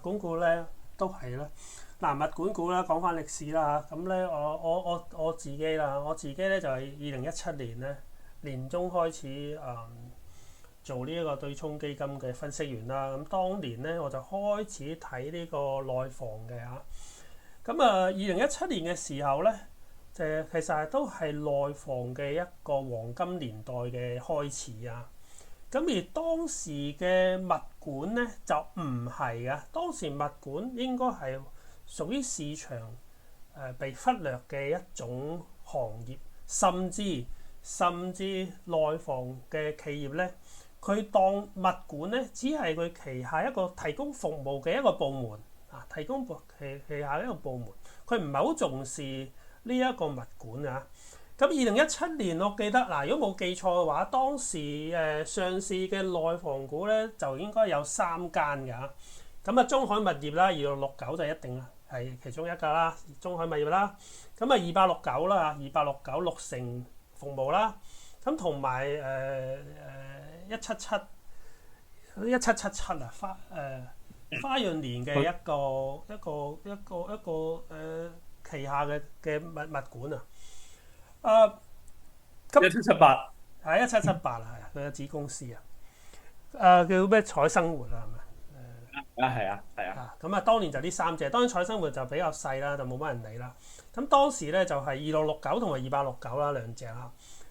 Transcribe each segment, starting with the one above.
管股咧都係啦。嗱，物管股啦，講翻歷史啦嚇，咁咧我自己啦，我自己咧就係2017年咧年中開始做呢一個對沖基金嘅分析員啦。咁當年咧我就開始睇呢個內房嘅嚇。咁2017年嘅時候咧，其實都係內房嘅一個黃金年代嘅開始啊。咁而當時嘅物管咧就唔係啊，當時物管應該係屬於市場被忽略嘅一種行業，甚至內房嘅企業咧，佢當物管咧只係佢旗下一個提供服務嘅一個部門啊，提供旗下一個部門，佢唔係好重視呢一個物管啊。咁2017年我記得嗱，如果冇記錯嘅話，當時上市嘅內房股咧就應該有3間㗎。咁中海物業啦，2669就一定啦，係其中一個啦，中海物業啦。咁2869啦，2869六成服務啦。咁同埋1777啊，花樣年嘅一個旗下嘅物管啊。1778係1778啊，係佢嘅子公司叫咩彩生活啊，係咪？咁當年就呢3隻，當然彩生活就比較細啦，就冇乜人理啦。咁當時咧就係2669同埋2869啦，兩隻啦。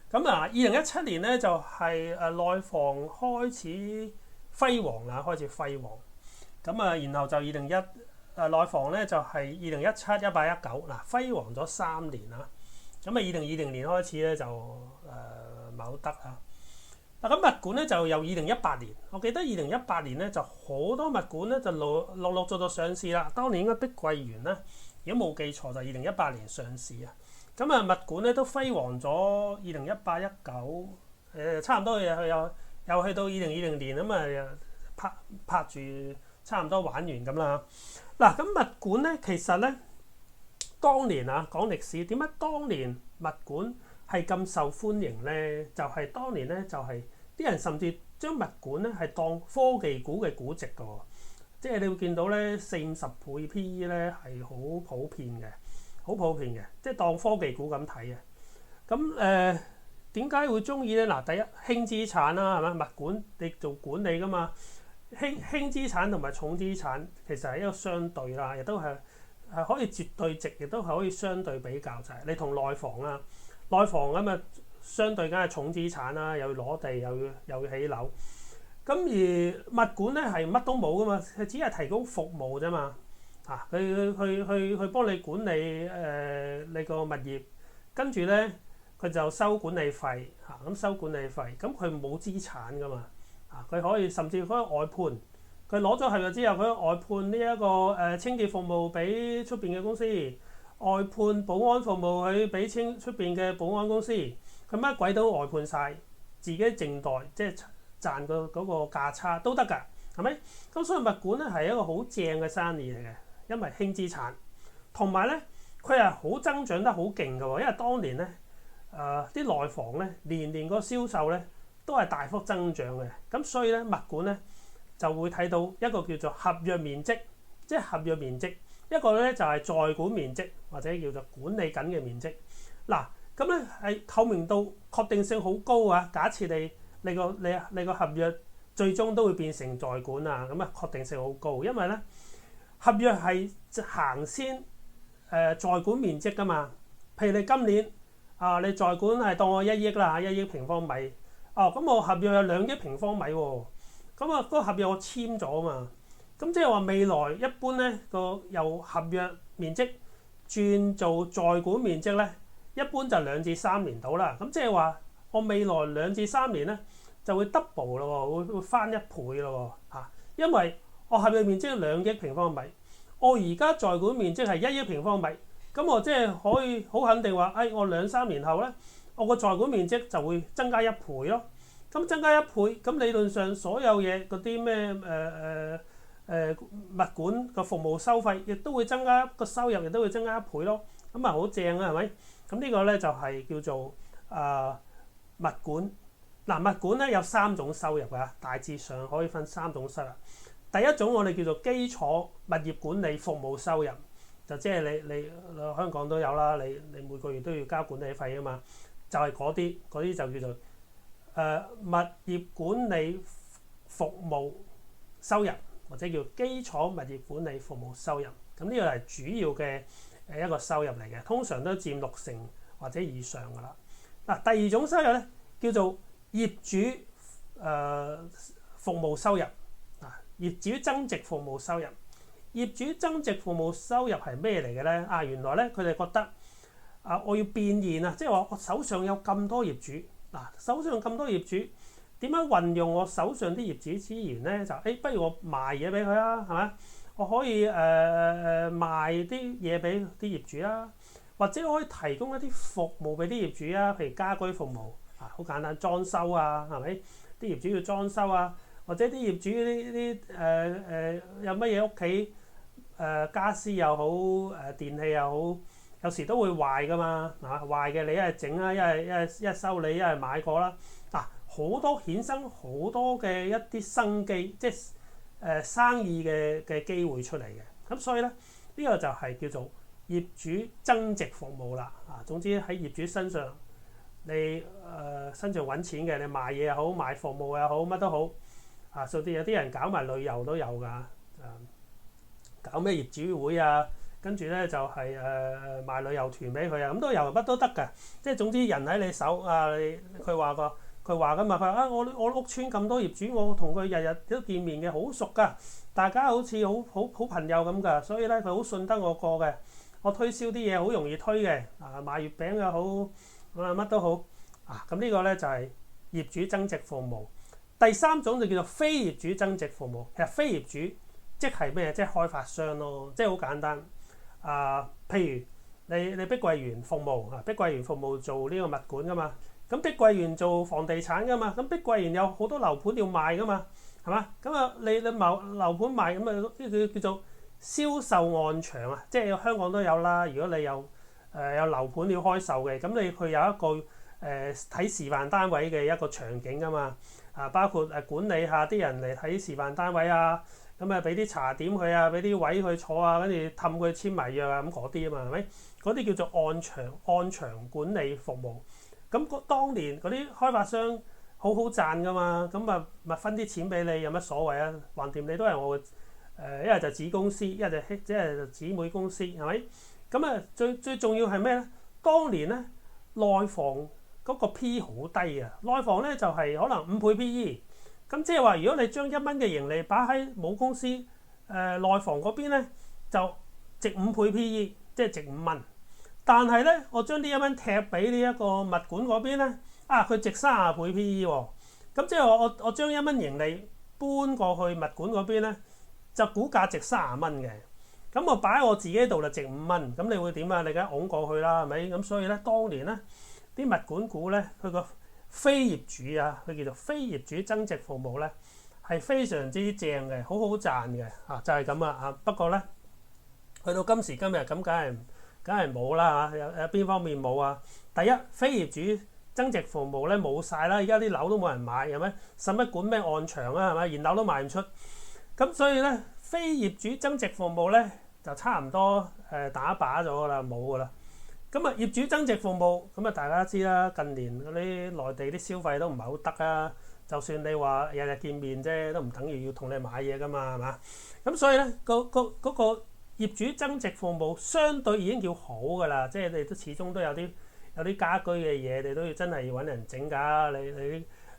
咁2017年咧就係內房開始輝煌啦，開始輝煌。咁然後就內房咧就係2017、18、19嗱，輝煌咗3年啦。咁2020年開始咧就唔係好得啊。嗱，咁物管咧就由2018年，我記得2018年咧就好多物管咧就陸續上市啦。當年應該碧桂園咧，如果冇記錯就2018年上市啊。咁物管咧都輝煌咗2018、19，差唔多又去到2020年咁拍住差唔多玩完咁啦。嗱，咁物管咧其實咧當年講歷史，點解當年物管係咁受歡迎咧？就係當年咧就係啲人甚至將物管咧係當科技股嘅估值㗎喎，即係你會見到咧40-50倍 PE 咧係好普遍嘅，即係當科技股咁睇嘅。咁點解會中意咧？嗱，第一輕資產啦，係咪？物管你做管理㗎嘛，輕資產同埋重資產其實係一個相對啦，亦都係可以絕對值，亦都係可以相對比較就係你同內房啊。內房咁相對梗係重資產啦，又要攞地，又要起樓。咁而物管咧係乜都冇噶嘛，佢只係提供服務啫嘛。佢幫你管理你個物業，跟住咧佢就收管理費咁收管理費，咁佢冇資產噶嘛。佢可以甚至可以外判，佢攞咗合約之後，佢可以外判呢一個清潔服務俾出邊嘅公司。外判保安服務去俾出邊嘅保安公司，佢乜鬼都外判晒，自己淨袋即係賺嗰個價差都得㗎，係咪？咁所以物管咧係一個好正嘅生意嚟嘅，因為輕資產，同埋咧佢係好增長得好勁㗎喎，因為當年咧啲內房咧年年個銷售咧都係大幅增長嘅，咁所以咧物管咧就會睇到一個叫做合約面積，即係合約面積。一個咧就係在管面積或者叫做管理緊嘅面積。嗱，咁咧係透明度確定性好高啊。假設你個合約最終都會變成在管啊，咁確定性好高，因為咧合約係行先在管面積㗎嘛。譬如你今年你在管係當我1億啦，1億平方米。咁我合約有2億平方米喎，咁嗰個合約我簽咗啊嘛。咁即係話未來一般咧個由合約面積轉做在管面積咧，一般就2至3年到啦。咁即係話我未來2至3年咧就會 double 咯，會翻1倍咯嚇。因為我合約面積2億平方米，我而家在管面積係1億平方米，咁我即係可以好肯定話，我2-3年後咧，我個在管面積就會增加1倍咯。咁增加1倍，咁理論上所有嘢嗰啲咩物管個服務收費亦都會增加，個收入亦都會增加1倍咯，咁好正啊，係咪？咁呢個咧就係叫做物管。嗱，物管咧有3種收入㗎，大致上可以分3種收入。第一種我哋叫做基礎物業管理服務收入，就即係你香港都有啦，你每個月都要交管理費啊嘛，就係嗰啲就叫做物業管理服務收入，或者叫基礎物業管理服務收入。咁呢個係主要嘅一個收入嚟嘅，通常都佔60%或者以上噶啦。嗱，第二種收入咧叫做業主服務收入。業主增值服務收入，業主增值服務收入係咩嚟嘅咧？原來咧佢哋覺得我要變現啊，即係話我手上有咁多業主，手上咁多業主點樣運用我手上啲業主資源咧？就不如我賣嘢俾佢啊，係咪？我可以賣啲嘢俾啲業主啊，或者我可以提供一啲服務俾啲業主啊，譬如家居服務好簡單，裝修啊，係咪？啲業主要裝修啊。或者啲業主啲有乜嘢屋企家私又好電器又好，有時都會壞噶嘛，壞嘅你一係整啦，一係修理，一係買過啦。好多衍生好多嘅一啲生機，即係生意嘅機會出嚟嘅。咁所以咧呢個就係叫做業主增值服務啦。總之喺業主身上你身上揾錢嘅，你賣嘢又好，賣服務又好，乜都好。甚至有啲人搞埋旅遊都有㗎，搞咩業主會啊，跟住咧就係賣旅遊團俾佢啊，咁都有，乜都得㗎。即係總之人喺你手佢話㗎嘛，佢話我屋村咁多業主，我同佢日日都見面嘅，好熟㗎，大家好似好朋友咁㗎，所以咧佢好信得我過嘅，我推銷啲嘢好容易推嘅，賣月餅又好，乜都好，咁呢個咧就係業主增值服務。第三種就叫做非業主增值服務。其實非業主即係咩？即係開發商咯，即係好簡單。譬如你碧桂園服務碧桂園服務做呢個物管噶嘛，咁碧桂園做房地產噶嘛，咁碧桂園有好多樓盤要賣噶嘛，係嘛？咁你某樓盤賣咁呢叫做銷售案場啊，即係香港都有啦。如果你有樓盤要開售嘅，咁你佢有一個睇示範單位嘅一個場景噶嘛。包括管理下啲人嚟睇示範單位啊，咁俾啲茶點佢啊，俾啲位佢坐啊，跟住氹佢簽埋約啊，咁嗰啲啊嘛，係咪？嗰啲叫做按場管理服務。咁當年嗰啲開發商好賺噶嘛，咁咪分啲錢俾你，有乜所謂啊？橫掂你都係我一係就子公司，一係就姊妹公司，係咪？咁最重要係咩咧？當年咧內房嗰個 P 好低啊！內房咧就係可能5倍 PE， 咁即係話如果你將1蚊嘅盈利擺喺母公司內房嗰邊咧，就值5倍 PE， 即係值5蚊。但係咧，我將呢1蚊踢俾呢一個物管嗰邊咧，佢值30倍 PE 喎。咁即係話我將1蚊盈利搬過去物管嗰邊咧，就股價值30蚊嘅。咁我擺喺我自己度就值5蚊，咁你會點啊？你梗係拱過去啦，係咪？咁所以咧，當年咧。啲物管股咧，佢個非業主佢叫做非業主增值服務咧，係非常之正嘅，好賺嘅就係咁啊！不過咧，去到今時今日咁，梗係冇啦嚇。有邊方面冇啊？第一，非業主增值服務咧冇晒啦，而家啲樓都冇人買，係咪？使乜管咩按場啊？係咪？現樓都賣唔出，咁所以咧，非業主增值服務咧就差唔多打靶咗㗎啦，冇㗎啦。咁業主增值服務咁大家知啦，近年嗰啲內地啲消費都唔係好得啊。就算你話日日見面啫，都唔等於要同你買嘢噶嘛，係嘛？咁所以咧，嗰個業主增值服務相對已經叫好噶啦，即係你都始終都有啲家居嘅嘢，你都要真係要揾人整㗎。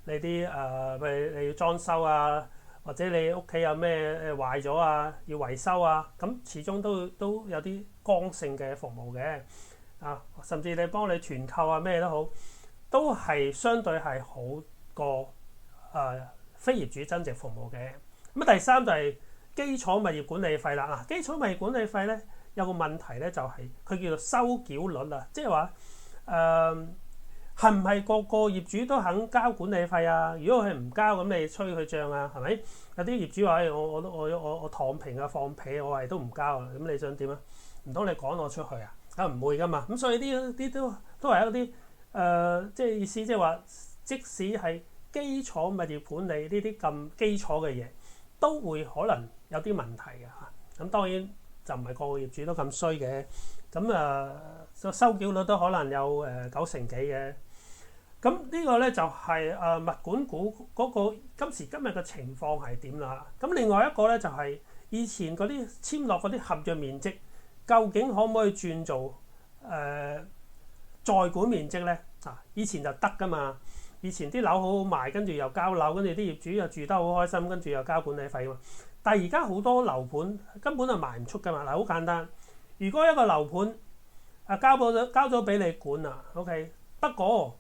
你啲譬如你要裝修啊，或者你屋企有咩壞咗啊，要維修啊，咁始終都有啲剛性嘅服務嘅。甚至你幫你團購啊咩都好，都係相對係好過非業主增值服務嘅。咁第三就係基礎物業管理費啦。基礎物業管理費咧有個問題咧，就係佢叫做收繳率啊，即係話係唔係個個業主都肯交管理費啊？如果佢唔交，咁你催佢帳啊，係咪？有啲業主話：我躺平啊，放屁，我係都唔交啊。咁你想點啊？唔通你趕我出去啊？唔會噶嘛。咁所以啲都係一啲即係意思，即係話，即使係基礎物業管理呢啲咁基礎嘅嘢，都會可能有啲問題嘅嚇。咁當然就唔係個個業主都咁衰嘅，咁收繳率都可能有90%幾嘅。咁呢個咧就係物管股嗰個今時今日嘅情況係點啦？咁另外一個咧就係以前嗰啲簽落嗰啲合約面積，究竟可唔可以轉做在管面積咧？以前就得噶嘛，以前啲樓好好賣，跟住又交樓，跟住啲業主又住得好開心，跟住又交管理費嘛。但係而家好多樓盤根本就賣唔出噶嘛。嗱，好簡單，如果一個樓盤交咗俾你管啊 ，OK， 不過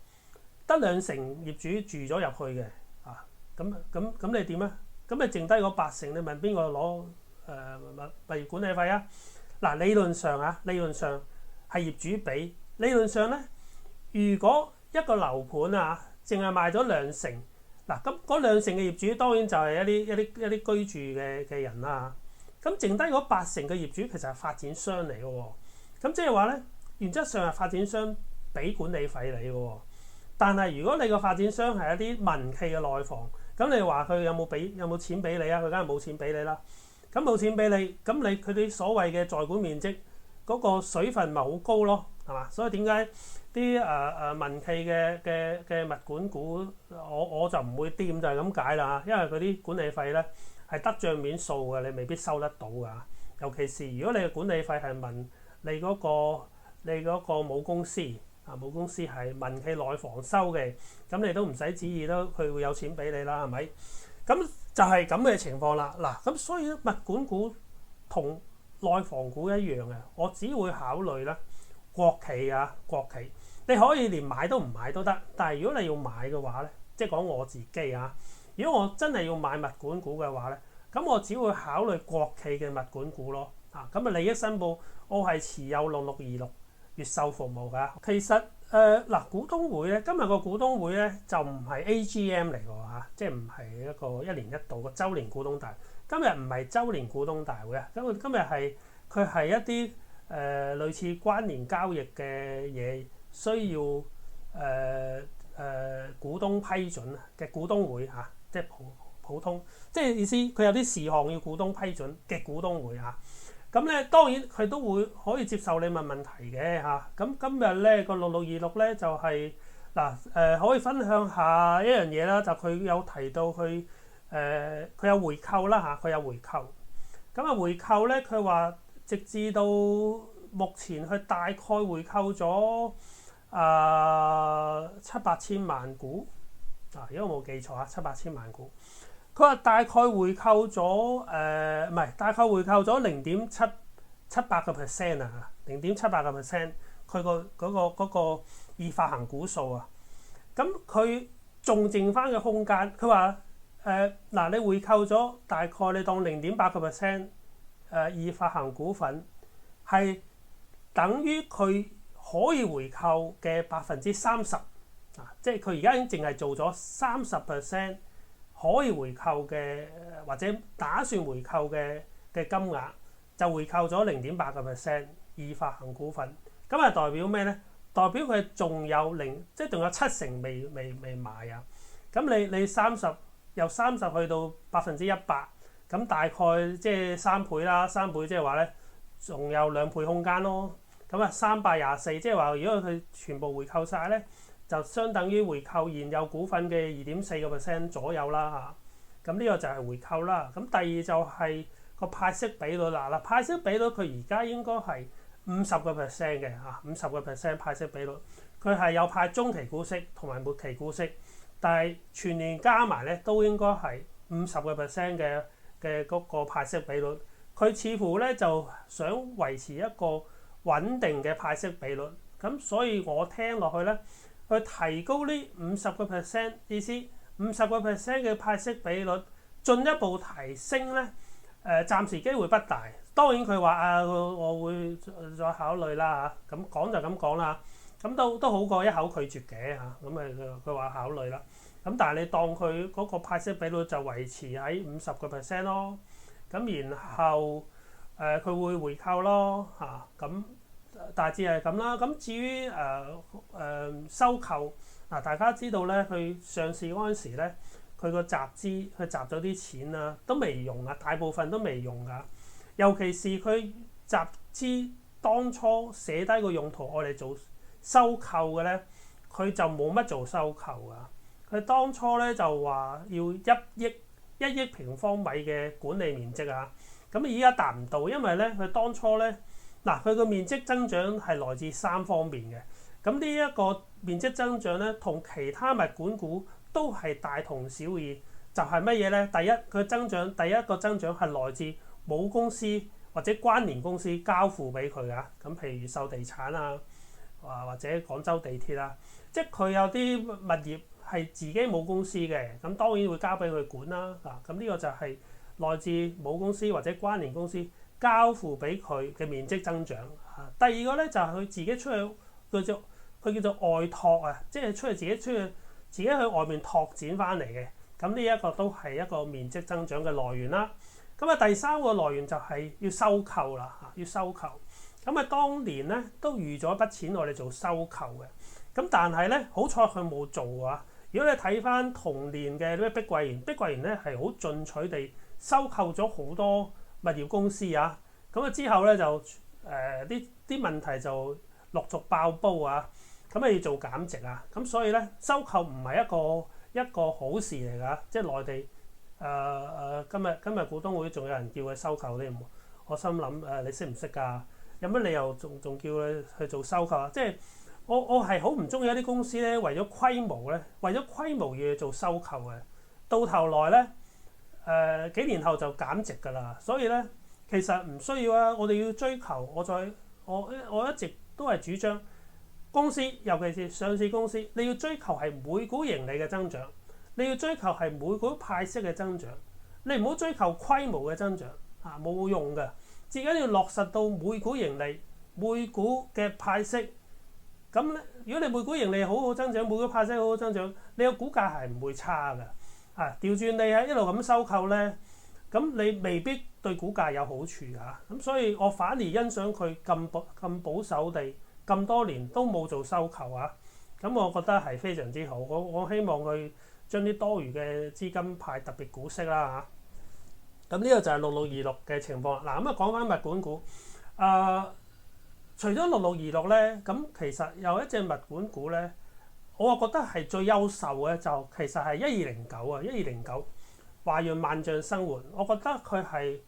得2成業主住咗入去嘅，咁你點啊？咁你剩低嗰8成，你問邊個攞物業管理費啊？嗱，理論上係業主俾。理論上咧，如果一個樓盤淨係賣咗2成，嗱咁嗰2成嘅業主當然就係一啲居住嘅人啦。咁剩低嗰8成嘅業主其實係發展商嚟嘅喎。咁即係話咧，原則上係發展商俾管理費你嘅喎。但係如果你個發展商係一啲民企嘅內房，咁你話佢有冇錢俾你啊？佢梗係冇錢俾你啦。咁冇錢俾你，咁佢哋所謂嘅在管面積嗰個水分咪好高咯，係嘛？所以點解啲民企嘅物管股我就唔會掂，就係咁解啦。因為嗰啲管理費咧係得帳面數嘅，你未必收得到㗎。尤其是如果你嘅管理費係問你嗰個母公司。母公司係民企內房收嘅，咁你都唔使旨意都佢會有錢俾你啦，係咪？咁就係咁嘅情況啦。嗱，咁所以物管股同內房股一樣嘅，我只會考慮咧國企你可以連買都唔買都得，但係如果你要買嘅話咧，即係講我自己如果我真係要買物管股嘅話咧，咁我只會考慮國企嘅物管股咯。咁利益申報我係持有6626。越秀服務㗎，其實股東會咧，今日個股東會咧就唔係 AGM 嚟㗎嚇，即係唔係一個1年1度嘅週年股東大會。今日唔係週年股東大會啊，今日佢係一啲類似關聯交易嘅嘢，需要股東批准嘅股東會嚇，即係普通，即係意思佢有啲事項要股東批准嘅股東會嚇。咁咧當然佢都會可以接受你問問題嘅嚇。咁今日咧個6626咧就係可以分享下一樣嘢啦。就佢有提到佢有回購啦嚇，佢有回購。咁回購咧，佢話直至到目前佢大概回購咗700千萬股如果我冇記錯700千萬股。佢話大概回購咗大概回購咗0.700%啊，0.700%佢嗰個已發行股數啊。咁佢仲剩翻嘅空間，佢話你回購咗大概你當0.8%已發行股份係等於佢可以回購嘅30%即係佢而家已經淨係做咗30%。可以回購嘅或者打算回購嘅金額就回購咗0.8%已發行股份，咁係代表咩咧？代表佢仲有即係仲有70%未賣啊！咁你30由30去到100%，咁大概即係3倍啦，3倍即係話咧仲有2倍空間咯。咁324，即係話如果佢全部回購晒咧，就相等於回購現有股份嘅2.4% 左右啦嚇。咁呢個就係回購啦。咁第二就係個派息比率啦。派息比率佢而家應該係50%嘅嚇，50% 派息比率。佢係有派中期股息同埋末期股息，但係全年加埋咧都應該係50% 嘅嗰個派息比率。佢似乎咧就想維持一個穩定嘅派息比率。咁所以我聽落去咧。去提高呢50%，意思50% 嘅派息比率進一步提升咧，暫時機會不大。當然佢話我會再考慮啦嚇，咁講就咁講啦，咁都好過一口拒絕嘅嚇。咁佢話考慮啦，咁但係你當佢嗰個派息比率就維持喺50%咯，咁然後佢會回購咯嚇咁。大致係咁啦，咁至於收購大家知道咧，佢上市嗰陣時咧，佢個集資，佢集咗啲錢啦，都未用啊，大部分都未用噶。尤其是佢集資當初寫低個用途，我哋做收購嘅咧，佢就冇乜做收購噶。佢當初咧就話要1億平方米嘅管理面積啊，咁而家達唔到，因為咧佢當初咧佢個面積增長係來自3方面嘅。咁呢一個面積增長咧，同其他物管股都係大同小異，就係乜嘢咧？第一個增長係來自母公司或者關聯公司交付俾佢噶。咁譬如秀地產啊，或者廣州地鐵啊，即係佢有啲物業係自己母公司嘅，咁當然會交俾佢管啦。咁呢個就係來自母公司或者關聯公司交付俾佢嘅面積增長。第二個咧就係佢自己出去，佢叫做外拓啊，即係自己去外面拓展翻嚟嘅。咁呢一個都係一個面積增長嘅來源啦。咁第三個來源就係要收購啦，要收購。咁當年咧都預咗一筆錢我哋做收購嘅。咁但係咧好彩佢冇做啊。如果你睇翻同年嘅咩碧桂園咧係好進取地收購咗好多物業公司啊。咁之後咧就啲問題就陸續爆煲啊。咁要做減值啊。咁所以咧收購唔係一個好事嚟㗎。即係內地今日股東會仲有人叫佢收購添。我心諗你識唔識㗎？有乜理由仲叫佢去做收購啊？即係我係好唔中意一啲公司咧，為咗規模要去做收購嘅，到頭來咧幾年後就減值㗎啦。所以咧其實唔需要啊。我哋要追求，我一直都係主張公司，尤其是上市公司，你要追求係每股盈利嘅增長，你要追求係每股派息嘅增長，你唔好追求規模嘅增長冇用㗎。自己要落實到每股盈利、每股嘅派息。咁咧，如果你每股盈利好好增長，每股派息好好增長，你個股價係唔會差㗎。調轉你係一路咁收購咧，咁你未必對股價有好處㗎。咁所以我反而欣賞佢咁保守地咁多年都冇做收購啊。咁我覺得係非常之好。我希望佢將啲多餘嘅資金派特別股息啦。咁呢個就係6626嘅情況。咁講翻物管股，除咗6626咧，咁其實有一隻物管股咧，我覺得係最優秀嘅就其實係1209華潤萬象生活。我覺得佢係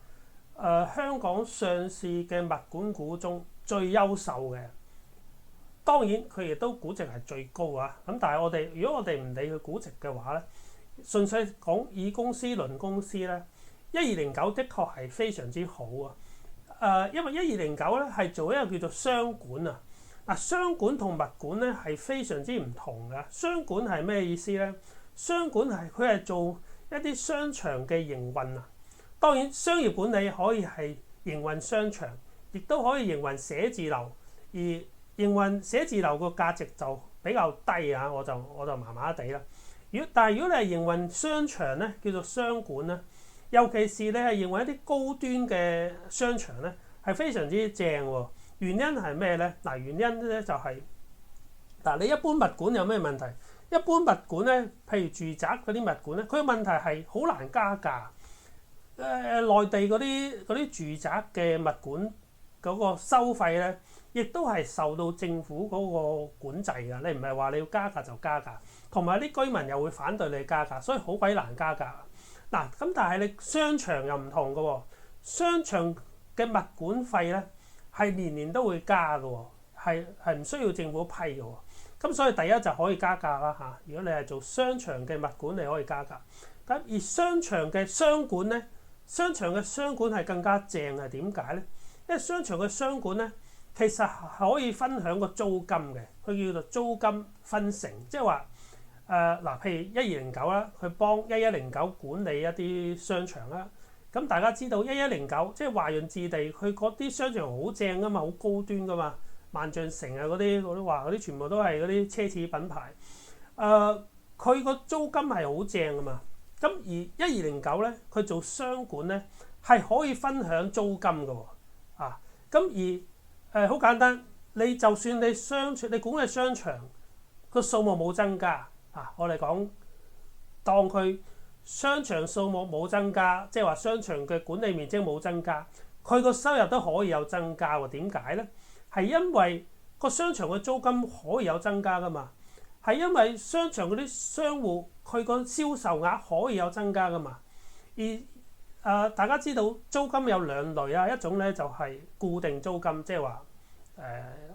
香港上市嘅物管股中最優秀嘅。當然佢亦都估值係最高啊。咁但係如果我哋唔理佢估值嘅話咧，純粹講以公司論公司咧，1209的確係非常之好啊！因為1209咧係做一個叫做商管啊。商管同物管咧係非常之唔同嘅。商管係咩意思咧？商管係佢係做一啲商場嘅營運啊。當然商業管理可以係營運商場，亦都可以營運寫字樓。而營運寫字樓個價值就比較低啊，我就麻麻地啦。但係如果你係營運商場咧，叫做商管咧。尤其是你係認為一啲高端嘅商場咧，係非常之正喎。原因係咩咧？原因咧就係你一般物管有咩問題？一般物管咧，譬如住宅嗰啲物管咧，佢嘅問題係好難加價。內地嗰啲住宅嘅物管嗰個收費咧，亦都係受到政府嗰個管制㗎。你唔係話你要加價就加價，同埋啲居民又會反對你加價，所以好鬼難加價。咁但係你商場又唔同嘅喎。商場嘅物管費咧係年年都會加嘅喎，係唔需要政府批嘅喎。咁所以第一就可以加價啦。如果你係做商場嘅物管，你可以加價。咁而商場嘅商管咧，商場嘅商管係更加正，係點解咧？因為商場嘅商管咧，其實係可以分享個租金嘅，佢叫做租金分成，即係話。譬如1209啦，佢幫1109管理一啲商場啦。咁大家知道1109即係華潤置地，佢嗰啲商場好正噶嘛，好高端噶嘛，萬象城啊嗰啲全部都係嗰啲奢侈品牌。佢個租金係好正噶嘛。咁而1209咧，佢做商管咧係可以分享租金噶喎。咁而好簡單，你就算你管理商場個數目冇增加。我哋講當佢商場數目冇增加，即係話商場嘅管理面積冇增加，佢個收入都可以有增加喎。點解呢？係因為個商場嘅租金可以有增加噶嘛，係因為商場嗰啲商戶佢個銷售額可以有增加噶嘛。而大家知道租金有兩類啊，一種咧就係固定租金，即係話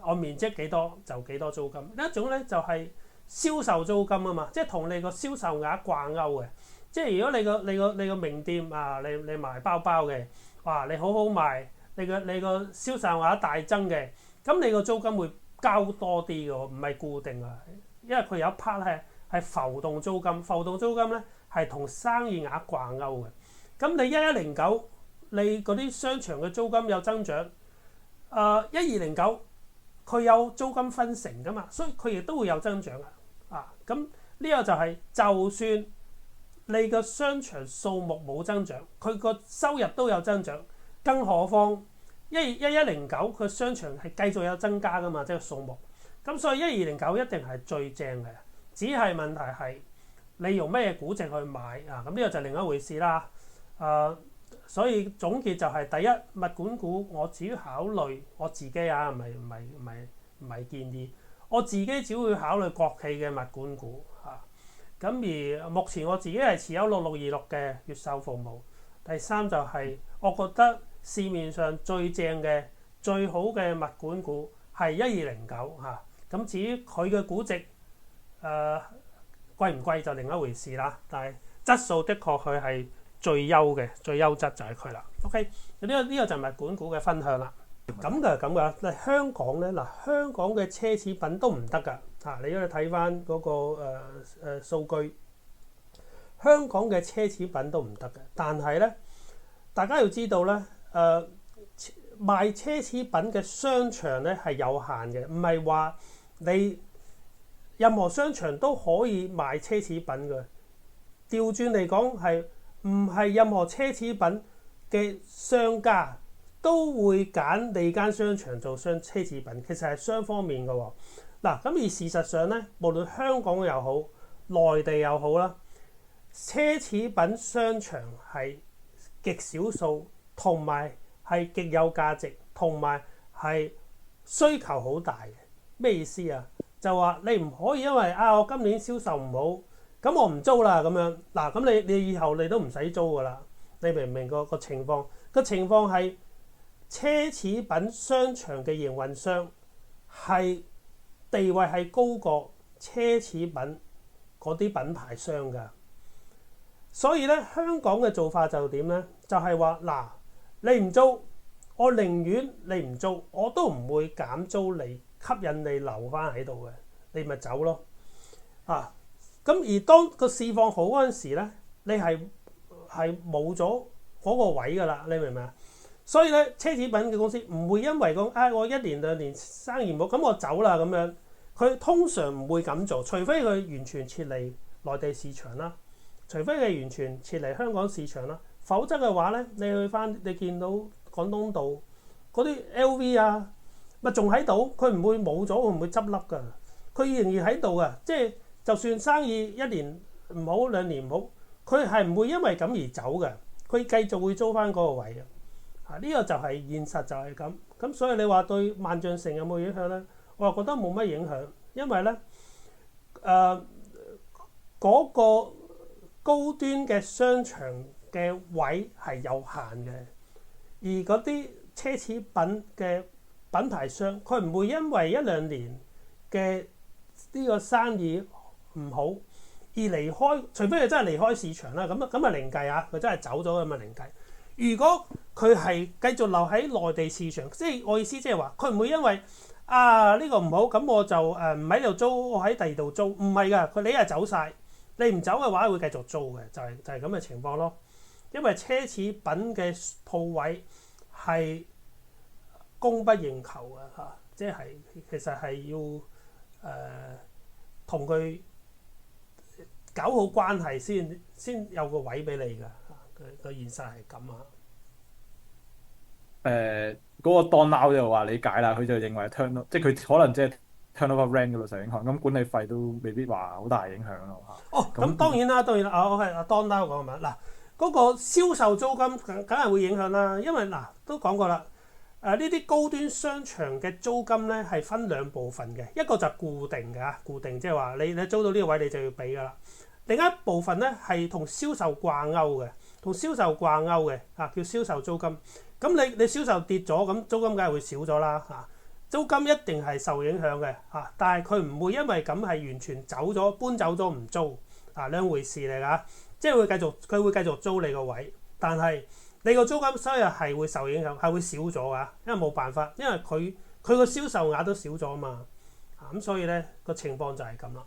按面積幾多就幾多租金；一種咧就係銷售租金啊嘛，即係同你個銷售額掛鈎嘅。即係如果你個名店啊，你賣包包嘅，哇你好好賣，你個銷售額大增嘅，咁你個租金會交多啲嘅喎，唔係固定啊，因為佢有一 part 係浮動租金，浮動租金咧係同生意額掛鈎嘅。咁你1109，你嗰啲商場嘅租金有增長，1209佢有租金分成噶嘛，所以佢亦都會有增長啊。咁呢個就係就算你個商場數目冇增長，佢個收入都有增長，更何況1109佢商場係繼續有增加噶嘛，即係數目。咁所以1209一定係最正嘅，只係問題係你用咩估值去買啊？咁呢個就另一回事啦。所以總結就係第一，物管股我只要考慮我自己啊，唔係建議，我自己只會考慮國企嘅物管股嚇。咁而目前我自己係持有6626嘅越秀服務。第三就係我覺得市面上最正嘅最好嘅物管股係1209嚇。咁至於佢嘅估值貴唔貴就另一回事啦。但係質素的確佢係最優質就係佢啦。OK，呢個就係物管股嘅分享啦。咁嘅嗱，香港咧香港嘅奢侈品都唔得㗎嚇。你如果睇翻嗰個數據，香港嘅奢侈品都唔得嘅。但係咧，大家要知道咧，賣奢侈品嘅商場咧係有限嘅，唔係話你任何商場都可以賣奢侈品嘅。調轉嚟講係。唔係任何奢侈品嘅商家都會揀你間商場做奢侈品，其實係雙方面嘅喎。嗱，咁而事實上咧，無論香港又好，內地又好啦，奢侈品商場係極少數，同埋係極有價值，同埋係需求好大嘅。咩意思啊？就話你唔可以因為我今年銷售唔好。咁我唔租啦，咁樣嗱，咁你以後你都唔使租噶啦。你明唔明個情況？個情況係奢侈品商場嘅營運商係地位係高過奢侈品嗰啲品牌商噶。所以咧，香港嘅做法就點咧？就係話嗱，你唔租，我寧願你唔租，我都唔會減租你，吸引你留翻喺度嘅，你咪走咯啊！咁而當個市況好嗰陣時咧，你係冇咗嗰個位㗎啦，你明唔明啊？所以咧，奢侈品嘅公司唔會因為我1年2年生意唔好，咁我走啦咁樣，佢通常唔會咁做，除非佢完全撤離內地市場啦，除非佢完全撤離香港市場啦，否則嘅話咧，你去翻你見到廣東道嗰啲 LV 啊，咪仲喺度，佢唔會冇咗，佢唔會執笠㗎，佢仍然喺度㗎，即係。就算生意1年唔好2年唔好，佢係唔會因為咁而走嘅，佢繼續會租翻嗰個位嘅。呢個就係現實就係咁。咁所以你話對萬象城有冇影響咧？我又覺得冇乜影響，因為咧嗰個高端嘅商場嘅位係有限嘅，而嗰啲奢侈品嘅品牌商，佢唔會因為1-2年嘅呢個生意唔好而離開，除非佢真係離開市場啦，咁啊另計啊，佢真係走咗咁啊另計。如果佢係繼續留喺內地市場，即係我意思即係話，佢唔會因為呢個唔好，咁我就唔喺度租，我喺第二度租，唔係㗎，佢你係走晒，你唔走嘅話會繼續租嘅，就係咁嘅情況咯。因為奢侈品嘅鋪位係供不應求嘅嚇，即係其實係要同佢搞好關係先有個位俾你㗎，個現實係咁啊。嗰個 Don Lau 就話理解啦，佢就認為 turn， 即係佢可能即係 turnover rent 嗰度受影響，咁管理費都未必話好大影響咯嚇。哦，咁當然啦，我係阿 Don 啦講係咪？嗱，嗰個銷售租金梗係會影響啦，因為嗱都講過啦，呢啲高端商場嘅租金咧係分兩部分嘅，一個就係固定嘅嚇，固定即係話你租到呢個位你就要俾㗎啦。另一部分咧係同銷售掛鈎嘅，叫銷售租金。咁你銷售跌咗，咁租金梗係會少咗啦嚇。租金一定係受影響嘅嚇，但係佢唔會因為咁係完全搬走咗唔租啊，兩回事嚟㗎。即係佢會繼續租你個位，但係你個租金收入係會受影響，係會少咗㗎，因為冇辦法，因為佢個銷售額都少咗嘛。咁所以咧個情況就係咁啦。